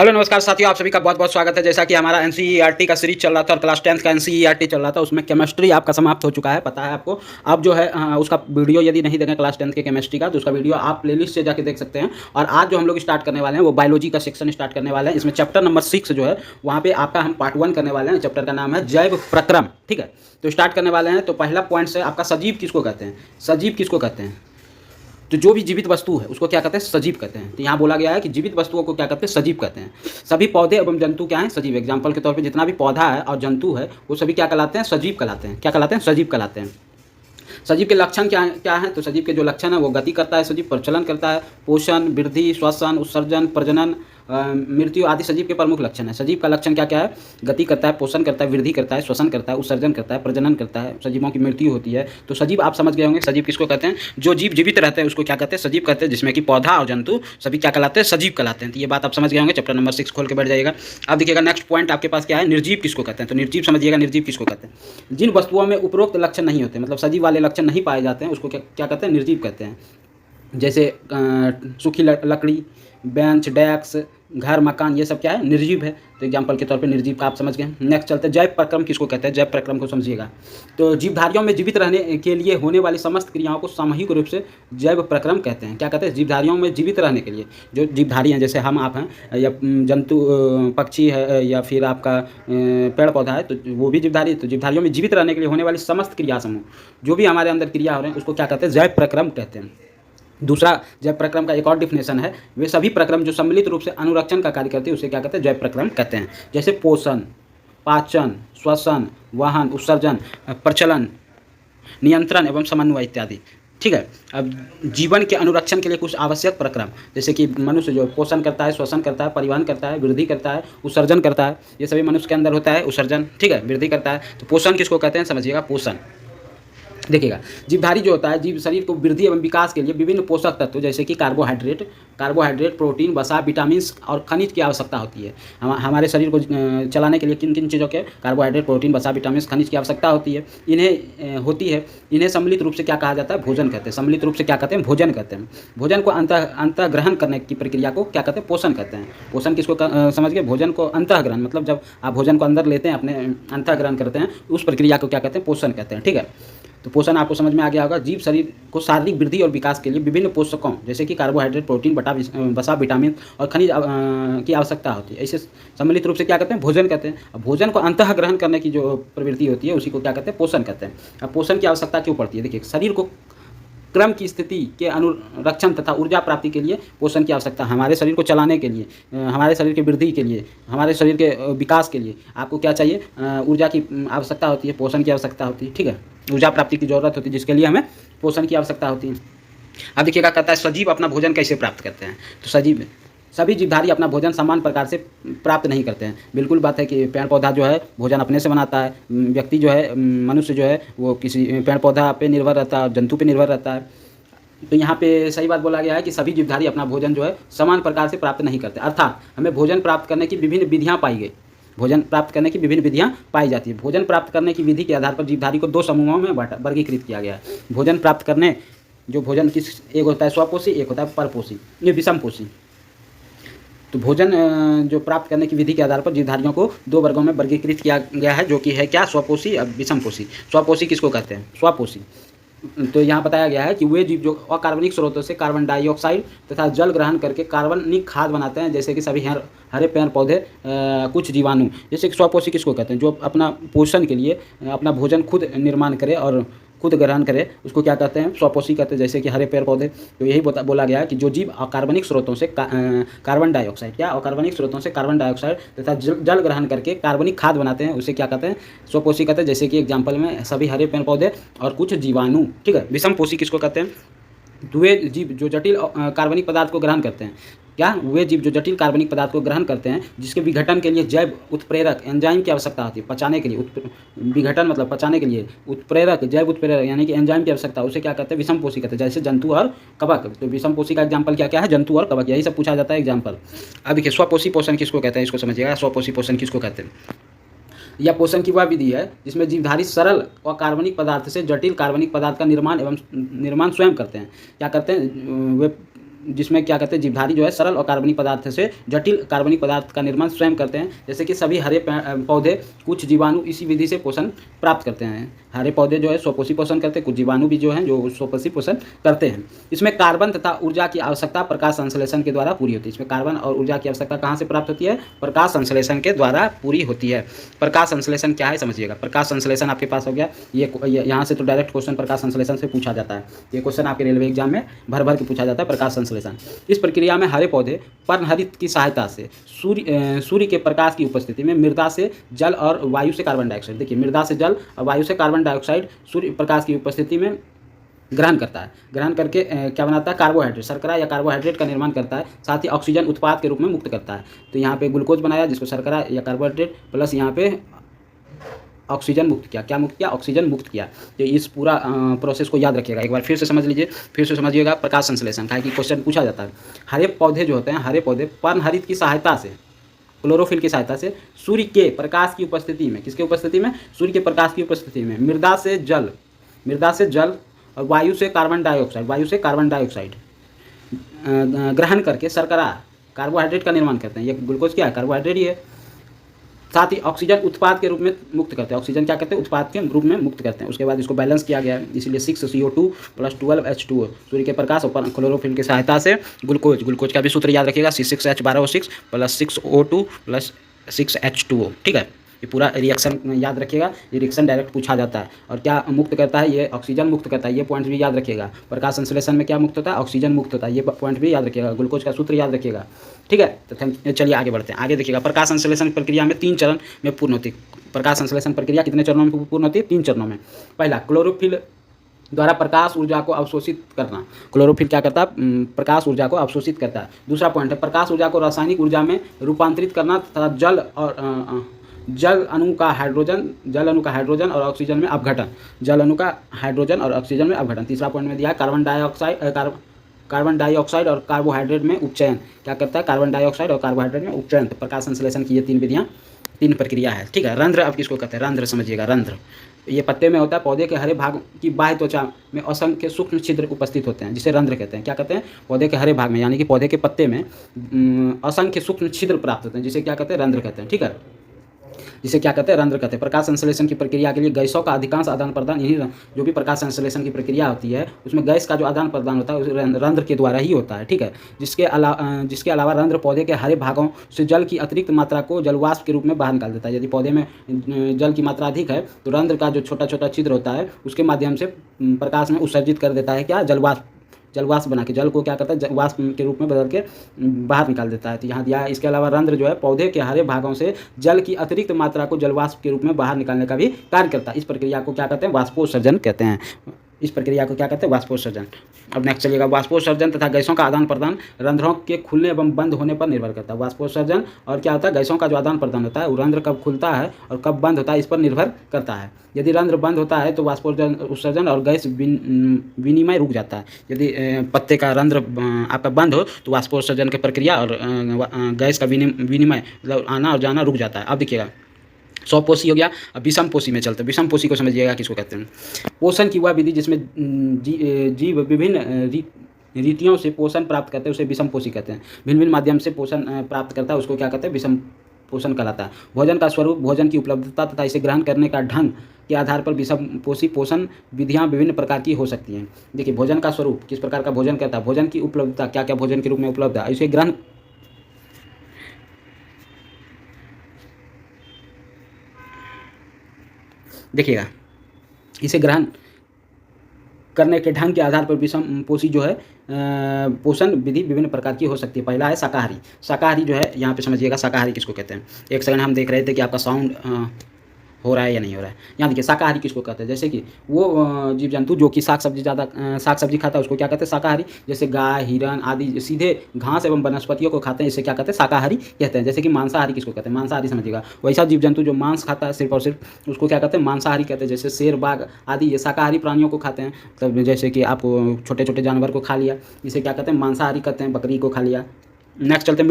Hello नमस्कार साथियों, आप सभी का बहुत बहुत स्वागत है। जैसा कि हमारा एनसीईआरटी का सीरीज चल रहा था और क्लास 10th का एनसीईआरटी चल रहा था, उसमें केमिस्ट्री आपका समाप्त हो चुका है, पता है आपको। अब जो है उसका वीडियो यदि नहीं देखें क्लास 10th के केमिस्ट्री का, तो उसका वीडियो आप प्लेलिस्ट से जाके देख सकते हैं। और आज जो हम लोग स्टार्ट करने वाले हैं वो बायोलॉजी का सेक्शन स्टार्ट करने वाले हैं। इसमें चैप्टर नंबर 6 जो है वहाँ पे आपका हम पार्ट 1 करने वाले हैं। चैप्टर का नाम है जैव प्रक्रम। ठीक है, तो स्टार्ट करने वाले हैं। तो पहला पॉइंट है आपका सजीव किसको कहते हैं। सजीव किसको कहते हैं? तो जो भी जीवित वस्तु है उसको क्या कहते हैं? सजीव कहते हैं। तो यहाँ बोला गया है कि जीवित वस्तुओं को क्या कहते हैं? सजीव कहते हैं। सभी पौधे एवं जंतु क्या हैं? सजीव। एग्जाम्पल के तौर पे जितना भी पौधा है और जंतु है वो सभी क्या कहलाते हैं? सजीव कहलाते हैं। क्या कहलाते हैं? सजीव कहलाते हैं। सजीव के लक्षण क्या है? तो सजीव के जो लक्षण है वो गति करता है, सजीव प्रचलन करता है, पोषण, वृद्धि, श्वसन, उत्सर्जन, प्रजनन, मृत्यु आदि सजीव के प्रमुख लक्षण है। सजीव का लक्षण क्या क्या है? गति करता है, पोषण करता है, वृद्धि करता है, श्वसन करता है, उत्सर्जन करता है, प्रजनन करता है, सजीवों की मृत्यु होती है। तो सजीव आप समझ गए होंगे। सजीव किसको कहते हैं? जो जीव जीवित रहते हैं उसको क्या कहते हैं? सजीव कहते हैं। जिसमें कि पौधा और जंतु सभी क्या कहलाते हैं? सजीव कहलाते हैं। तो ये बात आप समझ गए होंगे। चैप्टर नंबर 6 खोल के बैठ जाइएगा। अब देखिएगा नेक्स्ट पॉइंट आपके पास क्या है? निर्जीव किसको कहते हैं? तो निर्जीव समझिएगा। निर्जीव किसको कहते हैं? जिन वस्तुओं में उपरोक्त लक्षण नहीं होते, मतलब सजीव वाले लक्षण नहीं पाए जाते हैं, उसको क्या कहते हैं? निर्जीव कहते हैं। जैसे सूखी लकड़ी, बेंच, डेस्क, घर, मकान, ये सब क्या है? निर्जीव है। तो एग्जाम्पल के तौर पे निर्जीव का आप समझ गए। नेक्स्ट चलते हैं, जैव प्रक्रम किसको कहते हैं? जैव प्रक्रम को समझिएगा। तो जीवधारियों में जीवित रहने के लिए होने वाली समस्त क्रियाओं को सामूहिक रूप से जैव प्रक्रम कहते हैं। क्या कहते हैं? जीवधारियों में जीवित रहने के लिए जो जीवधारी हैं, जैसे हम आप हैं, या जंतु पक्षी है, या फिर आपका पेड़ पौधा है, तो वो भी जीवधारी। तो जीवधारियों में जीवित रहने के लिए होने वाली समस्त क्रिया समूह, जो भी हमारे अंदर क्रिया हो रहे हैं, उसको क्या कहते हैं? जैव प्रक्रम कहते हैं। दूसरा जैव प्रक्रम का एक और डिफिनेशन है, वे सभी प्रक्रम जो सम्मिलित रूप से अनुरक्षण का कार्य करते हैं उसे क्या कहते हैं? जैव प्रक्रम कहते हैं। जैसे पोषण, पाचन, श्वसन, वहन, उत्सर्जन, प्रचलन, नियंत्रण एवं समन्वय इत्यादि। ठीक है। अब जीवन के अनुरक्षण के लिए कुछ आवश्यक प्रक्रम, जैसे कि मनुष्य जो पोषण करता है, श्वसन करता है, परिवहन करता है, वृद्धि करता है, उत्सर्जन करता है, ये सभी मनुष्य के अंदर होता है। उत्सर्जन, ठीक है, वृद्धि करता है। तो पोषण किसको कहते हैं? समझिएगा, पोषण। देखिएगा, जीवधारी जो होता है, जीव शरीर को वृद्धि एवं विकास के लिए विभिन्न पोषक तत्व जैसे कि कार्बोहाइड्रेट, प्रोटीन, वसा, विटामिन और खनिज की आवश्यकता होती है। हमारे शरीर को चलाने के लिए किन किन चीज़ों के? कार्बोहाइड्रेट, प्रोटीन, वसा, विटामिन, खनिज की आवश्यकता होती है। इन्हें सम्मिलित रूप से क्या कहा जाता है? भोजन कहते हैं। सम्मिलित रूप से क्या कहते हैं? भोजन कहते हैं। भोजन को अंतः ग्रहण करने की प्रक्रिया को क्या कहते हैं? पोषण कहते हैं। पोषण किसको समझ गए? भोजन को अंतः ग्रहण, मतलब जब आप भोजन को अंदर लेते हैं, अपने अंतः ग्रहण करते हैं, उस प्रक्रिया को क्या कहते हैं? पोषण कहते हैं। ठीक है, तो पोषण आपको समझ में आ गया होगा। जीव शरीर को शारीरिक वृद्धि और विकास के लिए विभिन्न पोषकों जैसे कि कार्बोहाइड्रेट, प्रोटीन, वसा, विटामिन और खनिज की आवश्यकता होती है। ऐसे सम्मिलित रूप से क्या कहते हैं? भोजन कहते हैं। अब भोजन को अंतः ग्रहण करने की जो प्रवृत्ति होती है उसी को क्या कहते हैं? पोषण कहते हैं। अब पोषण की आवश्यकता क्यों पड़ती है? देखिए, शरीर को क्रम की स्थिति के अनुरक्षण तथा ऊर्जा प्राप्ति के लिए पोषण की आवश्यकता। हमारे शरीर को चलाने के लिए, हमारे शरीर की वृद्धि के लिए, हमारे शरीर के विकास के लिए आपको क्या चाहिए? ऊर्जा की आवश्यकता होती है, पोषण की आवश्यकता होती है। ठीक है, ऊर्जा प्राप्ति की जरूरत होती है, जिसके लिए हमें पोषण की आवश्यकता होती है। अब देखिएगा, कहता है सजीव अपना भोजन कैसे प्राप्त करते हैं। तो सभी जीवधारी अपना भोजन समान प्रकार से प्राप्त नहीं करते हैं। बिल्कुल बात है कि पेड़ पौधा जो है भोजन अपने से बनाता है, व्यक्ति जो है, मनुष्य जो है, वो किसी पेड़ पौधा पे निर्भर रहता है, जंतु पे निर्भर रहता है। तो यहाँ पे सही बात बोला गया है कि सभी जीवधारी अपना भोजन जो है समान प्रकार से प्राप्त नहीं करते, अर्थात हमें भोजन प्राप्त करने की विभिन्न विधियाँ पाई गई। भोजन प्राप्त करने की विभिन्न विधियाँ पाई जाती है। भोजन प्राप्त करने की विधि के आधार पर जीवधारी को दो समूहों में वर्गीकृत किया गया है। भोजन प्राप्त करने जो भोजन एक होता है स्वपोषी, एक होता है परपोषी, ये विषमपोषी। तो भोजन जो प्राप्त करने की विधि के आधार पर जीवधारियों को दो वर्गों में वर्गीकृत किया गया है, जो कि है क्या? स्वपोषी और विषमपोषी। स्वपोषी किसको कहते हैं? स्वपोषी। तो यहाँ बताया गया है कि वे जीव जो अकार्बनिक स्रोतों से कार्बन डाइऑक्साइड तथा जल ग्रहण करके कार्बनिक खाद बनाते हैं, जैसे कि सभी हरे पेड़ पौधे, कुछ जीवाणु। जैसे कि स्वपोषी किसको कहते हैं? जो अपना पोषण के लिए अपना भोजन खुद निर्माण करे और खुद ग्रहण करे, उसको क्या कहते हैं? स्वपोषी कहते हैं। जैसे कि हरे पेड़ पौधे। तो यही बोला गया है कि जो जीव अकार्बनिक स्रोतों से कार्बन डाइऑक्साइड तथा जल ग्रहण करके कार्बनिक खाद बनाते हैं, उसे क्या कहते हैं? स्वपोषी कहते हैं। जैसे कि एग्जाम्पल में सभी हरे पेड़ पौधे और कुछ जीवाणु। ठीक है। विषमपोषी किसको कहते हैं? वे जीव जो जटिल कार्बनिक पदार्थ को ग्रहण करते हैं। क्या? वे जीव जो जटिल कार्बनिक पदार्थ को ग्रहण करते हैं, जिसके विघटन के लिए जैव उत्प्रेरक एंजाइम की आवश्यकता होती है। पचाने के लिए विघटन मतलब पचाने के लिए उत्प्रेरक, जैव उत्प्रेरक यानी कि एंजाइम की आवश्यकता, उसे क्या कहते हैं? विषमपोषी कहते हैं। जैसे जंतु और कवक। तो विषमपोषी का एग्जाम्पल क्या क्या है? जंतु और कवक, यही सब पूछा जाता है एग्जाम्पल। अब देखिए, स्वपोषी पोषण किसको कहते हैं? इसको समझिएगा। स्वपोषी पोषण किसको कहते हैं? यह पोषण की वह विधि है जिसमें जीवधारी सरल और कार्बनिक पदार्थ से जटिल कार्बनिक पदार्थ का निर्माण स्वयं करते हैं। क्या करते हैं? वे जिसमें क्या कहते हैं जीवधारी जो है सरल और कार्बनिक पदार्थ से जटिल कार्बनिक पदार्थ का निर्माण स्वयं करते हैं। जैसे कि सभी हरे पौधे कुछ जीवाणु इसी विधि से पोषण प्राप्त करते हैं। हरे पौधे जो है स्वपोषी पोषण करते हैं, कुछ जीवाणु भी जो हैं जो स्वपोषी पोषण करते हैं। इसमें कार्बन तथा ऊर्जा की आवश्यकता प्रकाश संश्लेषण के द्वारा पूरी होती है। इसमें कार्बन और ऊर्जा की आवश्यकता कहाँ से प्राप्त होती है? प्रकाश संश्लेषण के द्वारा पूरी होती है। प्रकाश संश्लेषण क्या है समझिएगा। प्रकाश संश्लेषण आपके पास हो गया, ये यहाँ से तो डायरेक्ट क्वेश्चन प्रकाश संश्लेषण से पूछा जाता है। ये क्वेश्चन आपके रेलवे एग्जाम में भर भर के पूछा जाता है, प्रकाश संश्लेषण। इस प्रक्रिया में हरे पौधे पर्णहरित की सहायता से सूर्य के प्रकाश की उपस्थिति में मृदा से जल और वायु से कार्बन डाइऑक्साइड, देखिए मृदा से जल और वायु से कार्बन डाइऑक्साइड सूर्य प्रकाश की उपस्थिति में ग्रहण करता है। ग्रहण करके क्या बनाता है? कार्बोहाइड्रेट, शर्करा या कार्बोहाइड्रेट का निर्माण करता है। साथ ही ऑक्सीजन उत्पाद के रूप में मुक्त करता है। तो यहाँ पे ग्लूकोज बनाया जिसको शर्करा या कार्बोहाइड्रेट प्लस यहाँ पे ऑक्सीजन मुक्त किया। क्या मुक्त किया? ऑक्सीजन मुक्त किया। तो इस पूरा प्रोसेस को याद रखिएगा, एक बार फिर से समझ लीजिए, फिर से समझिएगा प्रकाश संश्लेषण का कि क्वेश्चन पूछा जाता है। हरे पौधे जो होते हैं, हरे पौधे पर्णहरित की सहायता से, क्लोरोफिल की सहायता से सूर्य के प्रकाश की उपस्थिति में, किसके उपस्थिति में? सूर्य के प्रकाश की उपस्थिति में मृदा से जल और वायु से कार्बन डाइऑक्साइड ग्रहण करके शर्करा कार्बोहाइड्रेट का निर्माण करते हैं। ये ग्लूकोज क्या है? कार्बोहाइड्रेट ही है। साथ ही ऑक्सीजन उत्पाद के रूप में मुक्त करते हैं। ऑक्सीजन क्या करते हैं? उत्पाद के रूप में मुक्त करते हैं। उसके बाद इसको बैलेंस किया गया है, इसलिए 6CO2 + 12H2O सूर्य के प्रकाश और क्लोरोफिल की सहायता से ग्लूकोज का भी सूत्र याद रखिएगा, C6H12O6 + 6O2 + 6H2O। ठीक है, ये पूरा रिएक्शन याद रखिएगा, ये रिएक्शन डायरेक्ट पूछा जाता है। और क्या मुक्त करता है? ये ऑक्सीजन मुक्त करता है। ये पॉइंट भी याद रखिएगा। प्रकाश संश्लेषण में क्या मुक्त होता है? ऑक्सीजन मुक्त होता है। ये पॉइंट भी याद रखिएगा, ग्लूकोज का सूत्र याद रखिएगा। ठीक है, तो चलिए आगे बढ़ते हैं। आगे देखिएगा, प्रकाश संश्लेषण प्रक्रिया में 3 चरण में पूर्ण होती है। प्रकाश संश्लेषण प्रक्रिया कितने चरणों में पूर्ण होती है? 3 चरणों में। पहला, क्लोरोफिल द्वारा प्रकाश ऊर्जा को अवशोषित करना। क्लोरोफिल क्या करता है? प्रकाश ऊर्जा को अवशोषित करता है। दूसरा पॉइंट है प्रकाश ऊर्जा को रासायनिक ऊर्जा में रूपांतरित करना तथा जल अणु का हाइड्रोजन और ऑक्सीजन में अपघटन। जल अणु का हाइड्रोजन और ऑक्सीजन में अपघटन। तीसरा पॉइंट में दिया है कार्बन डाइऑक्साइड और कार्बोहाइड्रेट में उपचयन। क्या करता है? कार्बन डाइऑक्साइड और कार्बोहाइड्रेट में उपचयन। तो प्रकाश संश्लेषण की ये 3 विधियाँ, 3 प्रक्रिया है। ठीक है, रंध्र अब किसको कहते हैं? रंध्र समझिएगा। रंध्र ये पत्ते में होता है। पौधे के हरे भाग की बाह्य त्वचा में असंख्य सूक्ष्म छिद्र उपस्थित होते हैं, जिसे रंध्र कहते हैं। क्या कहते हैं? पौधे के हरे भाग में, यानी कि पौधे के पत्ते में असंख्य सूक्ष्म छिद्र प्राप्त होते हैं, जिसे क्या कहते हैं? रंध्र कहते हैं। ठीक है, जिसे क्या कहते हैं? रंध्र कहते हैं। प्रकाश संश्लेषण की प्रक्रिया के लिए गैसों का अधिकांश आदान प्रदान यही, जो भी प्रकाश संश्लेषण की प्रक्रिया होती है उसमें गैस का जो आदान प्रदान होता है उस रंध्र के द्वारा ही होता है। ठीक है, जिसके अलावा रंध्र पौधे के हरे भागों से जल की अतिरिक्त मात्रा को जलवाष्प के रूप में बाहर निकाल देता है। यदि पौधे में जल की मात्रा अधिक है तो रंध्र का जो छोटा छोटा छिद्र होता है उसके माध्यम से प्रकाश में उत्सर्जित कर देता है क्या? जलवाष्प बना के, जल को क्या करता है? वाष्प के रूप में बदल के बाहर निकाल देता है। तो यहाँ दिया है। इसके अलावा रंध्र जो है पौधे के हरे भागों से जल की अतिरिक्त मात्रा को जलवाष्प के रूप में बाहर निकालने का भी कार्य करता है। इस प्रक्रिया को क्या कहते हैं? वाष्पोत्सर्जन कहते हैं। इस प्रक्रिया को क्या कहते हैं? वाष्पोत्सर्जन। अब नेक्स्ट चलिएगा, वाष्पोत्सर्जन तथा गैसों का आदान प्रदान रंध्रों के खुलने एवं बंद होने पर निर्भर करता है। वाष्पोत्सर्जन और क्या होता है? गैसों का जो आदान प्रदान होता है वो रंध्र कब खुलता है और कब बंद होता है इस पर निर्भर करता है। यदि रंध्र बंद होता है तो वाष्पोत्सर्जन और गैस विनिमय रुक जाता है। यदि पत्ते का रंध्र आपका बंद हो तो वाष्पोत्सर्जन की प्रक्रिया और गैस का विनिमय मतलब आना और जाना रुक जाता है। अब देखिएगा, स्वपोषी हो गया। अब विषम पोषी में चलते हैं। विषम पोषी को समझिएगा किसको कहते हैं? पोषण की वह विधि जिसमें जीव विभिन्न रीतियों से पोषण प्राप्त करते हैं उसे विषम पोषी कहते हैं। भिन्न भिन्न माध्यम से पोषण प्राप्त करता है उसको क्या कहते हैं? विषम पोषण कहलाता है। भोजन का स्वरूप, भोजन की उपलब्धता तथा इसे ग्रहण करने का ढंग के आधार पर विषम पोषी पोषण विधियाँ विभिन्न प्रकार की हो सकती हैं। देखिए, भोजन का स्वरूप, किस प्रकार का भोजन करता है, भोजन की उपलब्धता, क्या क्या भोजन के रूप में उपलब्ध है, इसे ग्रहण, देखिएगा, इसे ग्रहण करने के ढंग के आधार पर विषम पोषी जो है पोषण विधि विभिन्न प्रकार की हो सकती है। पहला है शाकाहारी। शाकाहारी जो है यहाँ पे समझिएगा, शाकाहारी किसको कहते हैं? एक सेकंड, हम देख रहे थे कि आपका साउंड हो रहा है या नहीं हो रहा है। यहाँ देखिए, शाकाहारी किसको कहते हैं? जैसे कि वो जीव जंतु जो कि साग सब्जी खाता है उसको क्या कहते हैं? शाकाहारी। जैसे गाय, हिरन आदि सीधे घास एवं वनस्पतियों को खाते हैं, इसे क्या कहते हैं? शाकाहारी कहते हैं। जैसे कि मांसाहारी किसको कहते हैं? मांसाहारी समझिएगा, वैसा जीव जंतु जो मांस खाता है सिर्फ और सिर्फ, उसको क्या कहते हैं? मांसाहारी कहते हैं। जैसे शेर, बाघ आदि ये शाकाहारी प्राणियों को खाते हैं। तब जैसे कि आपको छोटे छोटे जानवर को खा लिया, इसे क्या कहते हैं? मांसाहारी कहते हैं। बकरी को खा लिया, नेक्स्ट चलते हैं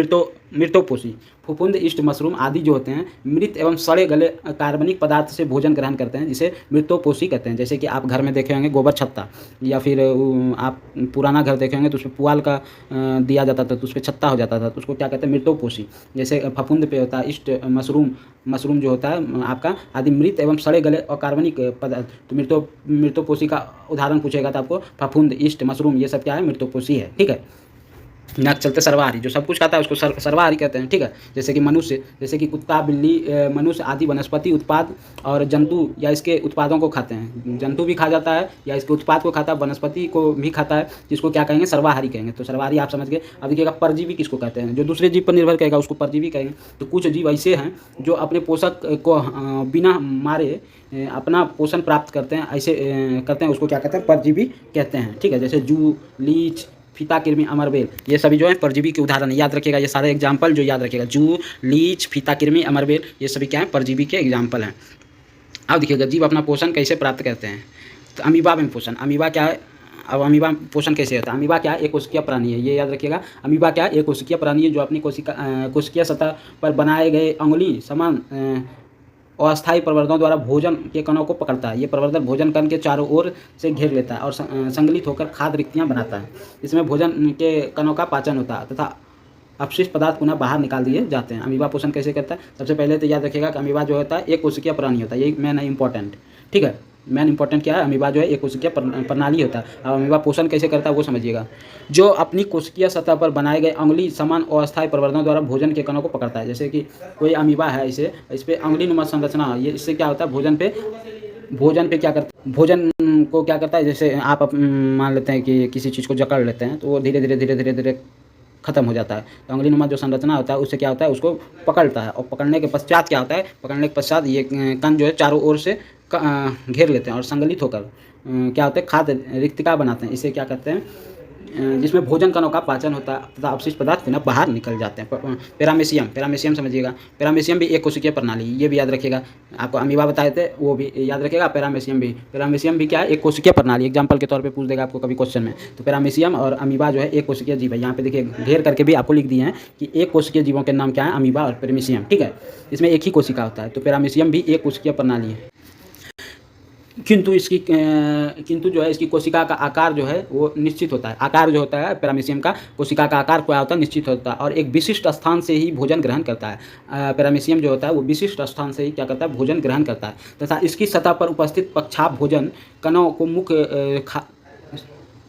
मृतोपोषी। फफूंद, ईस्ट, मशरूम आदि जो होते हैं मृत एवं सड़े गले कार्बनिक पदार्थ से भोजन ग्रहण करते हैं, जिसे मृतोपोषी कहते हैं। जैसे कि आप घर में देखे होंगे गोबर छत्ता, या फिर आप पुराना घर देखे होंगे तो उसमें पुआल का दिया जाता था, तो उस पर छत्ता हो जाता था, तो उसको क्या कहते हैं, मृतोपोषी। जैसे फफूंद पे होता है ईस्ट, मशरूम जो होता है आपका आदि मृत एवं सड़े गले और कार्बनिक पदार्थ। तो मृतोपोषी का उदाहरण पूछेगा तो आपको फफूंद, ईस्ट, मशरूम ये सब क्या है, मृतोपोषी है। ठीक है। नेक्स्ट चलते सर्वाहारी। जो सब कुछ खाता है उसको सर्वाहारी कहते हैं। ठीक है। जैसे कि मनुष्य, जैसे कि कुत्ता, बिल्ली, मनुष्य आदि वनस्पति उत्पाद और जंतु या इसके उत्पादों को खाते हैं। जंतु भी खा जाता है या इसके उत्पाद को खाता है, वनस्पति को भी खाता है, जिसको क्या कहेंगे, सर्वाहारी कहेंगे। तो सर्वाहारी आप समझ गए। अब देखिएगा परजीवी किसको कहते हैं, जो दूसरे जीव पर निर्भर करेगा उसको परजीवी कहेंगे। तो कुछ जीव ऐसे हैं जो अपने पोषक को बिना मारे अपना पोषण प्राप्त करते हैं, ऐसे करते हैं, उसको क्या कहते हैं, परजीवी कहते हैं। ठीक है। जैसे जू, लीच, फीता कृमि, अमरबेल, ये सभी जो है परजीवी के उदाहरण है। याद रखिएगा ये सारे एग्जाम्पल जो याद रखिएगा, जू, लीच, फीता कृमि, अमरबेल, ये सभी क्या है, परजीवी के एग्जाम्पल हैं। अब देखिएगा जीव अपना पोषण कैसे प्राप्त करते हैं। तो अमीबा में पोषण, अमीबा क्या है, अब अमीबा पोषण कैसे होता है। अमीबा क्या है, एक कोशिकीय प्राणी है, ये याद रखिएगा। अमीबा क्या है, एक कोशिकीय प्राणी है जो अपनी कोशिकीय सतह पर बनाए गए अंगुली समान अस्थायी प्रवर्धकों द्वारा भोजन के कणों को पकड़ता है। ये प्रवर्धक भोजन कण के चारों ओर से घेर लेता है और संगलित होकर खाद्य रिक्तियाँ बनाता है। इसमें भोजन के कणों का पाचन होता है तथा अपशिष्ट पदार्थ पुनः बाहर निकाल दिए जाते हैं। अमीबा पोषण कैसे करता है, सबसे पहले तो याद रखिएगा कि अमीबा जो होता है एक कोशिकीय प्राणी होता है, ये मेन है इंपॉर्टेंट। ठीक है। मेन इंपॉर्टेंट क्या है, अमीबा जो है एक कोशिकीय प्रणाली होता है। अब अमीबा पोषण कैसे करता है वो समझिएगा। जो अपनी कोशिकीय सतह पर बनाए गए अंगुली समान अस्थायी प्रवर्धकों द्वारा भोजन के कणों को पकड़ता है। जैसे कि कोई अमीबा है, इस पे अंगुली नुमा संरचना, ये इससे क्या होता है, भोजन पे क्या करता है, भोजन को क्या करता है। जैसे आप मान लेते हैं कि किसी चीज़ को जकड़ लेते हैं तो वो धीरे धीरे खत्म हो जाता है। तो अंगुली नुमा जो संरचना होता है उससे क्या होता है, उसको पकड़ता है, और पकड़ने के पश्चात क्या होता है, पकड़ने के पश्चात ये कण जो है चारों ओर से घेर लेते हैं और संगलित होकर क्या होते हैं, खाद्य रिक्तिका बनाते हैं। इसे क्या कहते हैं, जिसमें भोजन कणों का पाचन होता है तथा अपशिष्ट पदार्थ पुनः बाहर निकल जाते हैं। पैरामेसियम समझिएगा। पैरामेसियम भी एक कोशिकीय प्रणाली, ये भी याद रखिएगा। आपको अमीबा बताए थे वो भी याद रखिएगा। पैरामेसियम भी क्या है, एक कोशिकीय प्रणाली। एग्जाम्पल के तौर पे पूछ देगा आपको कभी क्वेश्चन में। तो पैरामेसियम और अमीबा जो है एक कोशिकीय जीव है। यहाँ पे देखिए घेर करके भी आपको लिख दिए हैं कि एक कोशिकीय जीवों के नाम क्या है, अमीबा और पैरामेसियम। ठीक है। इसमें एक ही कोशिका होता है। तो पैरामेसियम भी एक कोशिकीय प्रणाली है, किंतु जो है इसकी कोशिका का आकार जो है वो निश्चित होता है। आकार जो होता है पैरामीशियम का, कोशिका का आकार क्या होता है, निश्चित होता है, और एक विशिष्ट स्थान से ही भोजन ग्रहण करता है। पैरामीशियम जो होता है वो विशिष्ट स्थान से ही क्या करता है, भोजन ग्रहण करता है तथा इसकी सतह पर उपस्थित पक्षाभ भोजन कणों को मुख्य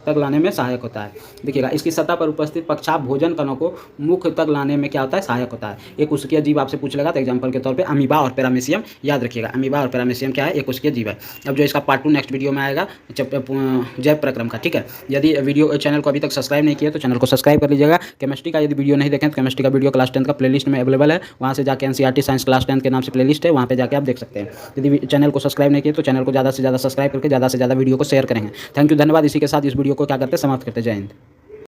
तक लाने में सहायक होता है। देखिएगा, इसकी सतह पर उपस्थित पक्षाभ भोजन कणों को मुख तक लाने में क्या होता है, सहायक होता है। एक कोशिकीय जीव आपसे पूछ लेगा तो एग्जांपल के तौर पे अमीबा और पैरामीशियम याद रखिएगा। अमीबा और पैरामीशियम क्या है, एक कोशिकीय जीव है। अब जो इसका पार्ट 2 नेक्स्ट वीडियो में आएगा जैव प्रक्रम का। ठीक है। यदि वीडियो चैनल को अभी तक सब्सक्राइब नहीं किया तो चैनल को सब्सक्राइब कर लीजिएगा। केमिस्ट्री का यदि वीडियो नहीं देखें तो केमिस्ट्री का वीडियो क्लास 10 का प्लेलिस्ट में अवेलेबल है, वहाँ से जाकर एनसीईआरटी साइंस क्लास 10 के नाम से प्लेलिस्ट है, वहाँ पे जाकर आप देख सकते हैं। यदि चैनल को सब्सक्राइब नहीं किया तो चैनल को ज़्यादा से ज़्यादा सब्सक्राइब करके ज़्यादा से ज़्यादा वीडियो को शेयर करेंगे। थैंक यू, धन्यवाद। इसी के साथ इस वीडियो को क्या करते हैं, समाप्त करते। जय हिंद।